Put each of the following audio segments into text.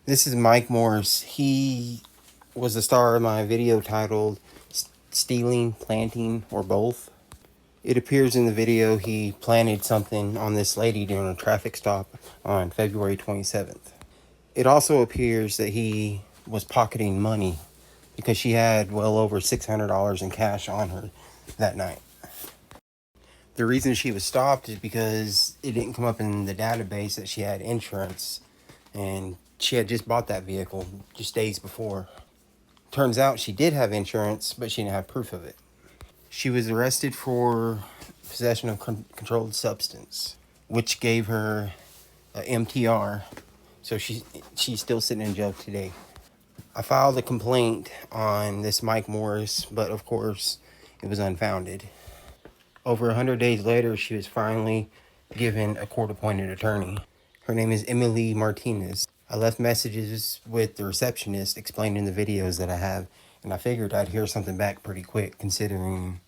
This is Mike Morris. He was the star of my video titled Stealing, Planting, or Both. It appears in the video he planted something on this lady during a traffic stop on February 27th. It also appears that he was pocketing money because she had well over $600 in cash on her that night. The reason she was stopped is because it didn't come up in the database that she had insurance, and she had just bought that vehicle just days before. Turns out she did have insurance, but she didn't have proof of it. She was arrested for possession of controlled substance, which gave her a MTR, so she's still sitting in jail today. I filed a complaint on this Mike Morris, but of course it was unfounded. Over 100 days later, she was finally given a court-appointed attorney. Her name is Emily Martinez. I left messages with the receptionist explaining the videos that I have, and I figured I'd hear something back pretty quick considering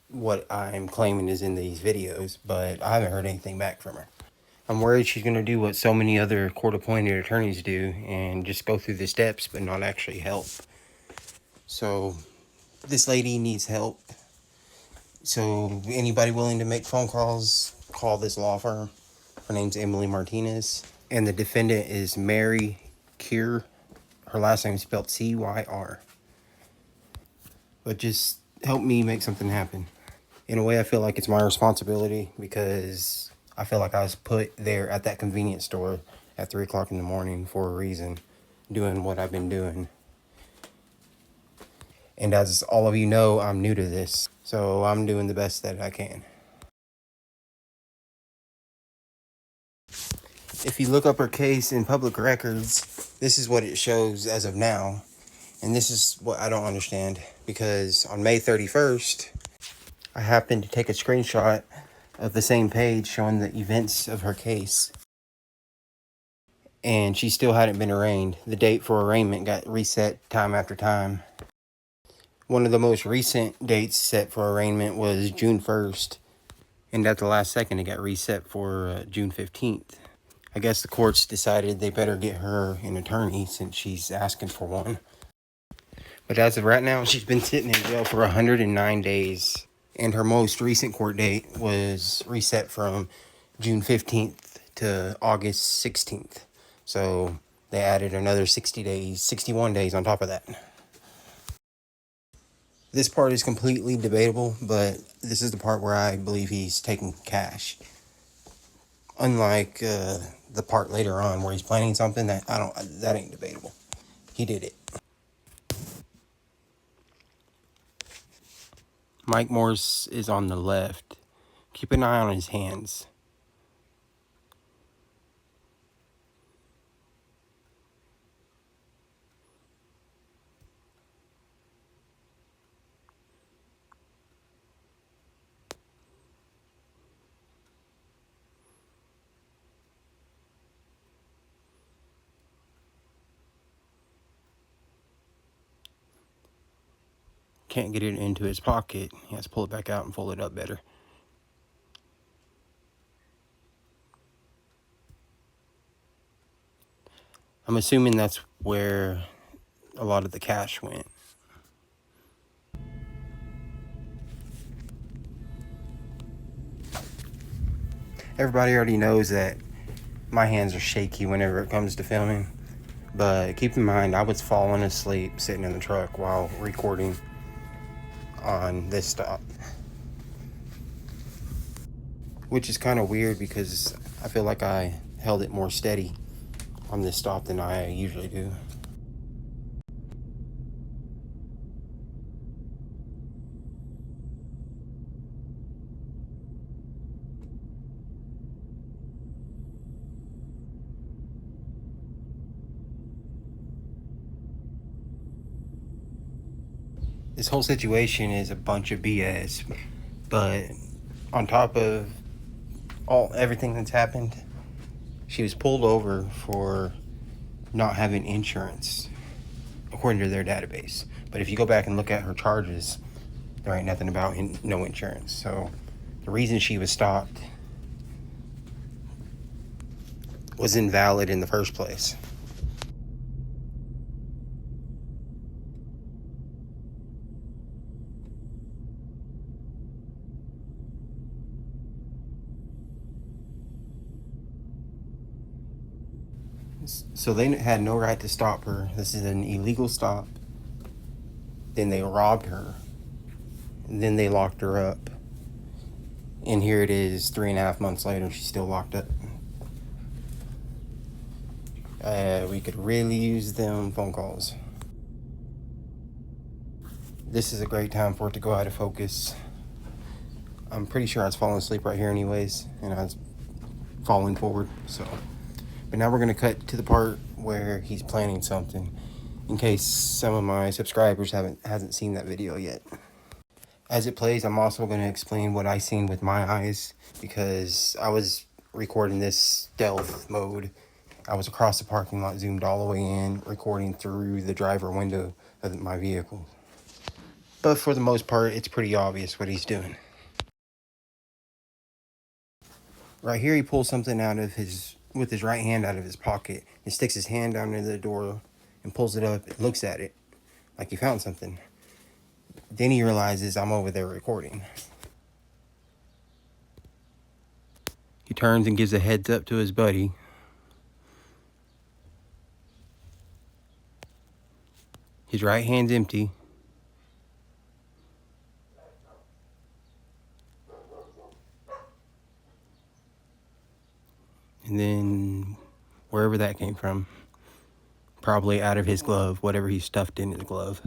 what I'm claiming is in these videos, but I haven't heard anything back from her. I'm worried she's going to do what so many other court-appointed attorneys do and just go through the steps but not actually help. So this lady needs help. So anybody willing to make phone calls, call this law firm. Her name's Emily Martinez. And the defendant is Mary Cyr. Her last name is spelled C-Y-R. But just help me make something happen. In a way, I feel like it's my responsibility because I feel like I was put there at that convenience store at 3 o'clock in the morning for a reason, doing what I've been doing. And as all of you know, I'm new to this, so I'm doing the best that I can. If you look up her case in public records, this is what it shows as of now. And this is what I don't understand, because on May 31st, I happened to take a screenshot of the same page showing the events of her case. And she still hadn't been arraigned. The date for arraignment got reset time after time. One of the most recent dates set for arraignment was June 1st. And at the last second, it got reset for June 15th. I guess the courts decided they better get her an attorney since she's asking for one. But as of right now, she's been sitting in jail for 109 days. And her most recent court date was reset from June 15th to August 16th. So they added another 61 days on top of that. This part is completely debatable, but this is the part where I believe he's taking cash. Unlike the part later on where he's planning something that ain't debatable. He did it. Mike Morris is on the left. Keep an eye on his hands. Can't get it into his pocket. He has to pull it back out and fold it up better. I'm assuming that's where a lot of the cash went. Everybody already knows that my hands are shaky whenever it comes to filming. But keep in mind, I was falling asleep sitting in the truck while recording on this stop. Which is kind of weird because I feel like I held it more steady on this stop than I usually do. This whole situation is a bunch of BS, but on top of everything that's happened, she was pulled over for not having insurance, according to their database. But if you go back and look at her charges, there ain't nothing about no insurance. So the reason she was stopped was invalid in the first place. So they had no right to stop her. This is an illegal stop. Then they robbed her. And then they locked her up. And here it is, 3.5 months later, she's still locked up. We could really use them phone calls. This is a great time for it to go out of focus. I'm pretty sure I was falling asleep right here anyways, and I was falling forward, so. But now we're gonna cut to the part where he's planning something, in case some of my subscribers hasn't seen that video yet. As it plays, I'm also gonna explain what I seen with my eyes, because I was recording this stealth mode. I was across the parking lot, zoomed all the way in, recording through the driver window of my vehicle. But for the most part, it's pretty obvious what he's doing. Right here, he pulls something with his right hand out of his pocket. He sticks his hand down into the door and pulls it up and looks at it like he found something. Then he realizes I'm over there recording. He turns and gives a heads up to his buddy. His right hand's empty. And then wherever that came from, probably out of his glove, whatever he stuffed in his glove.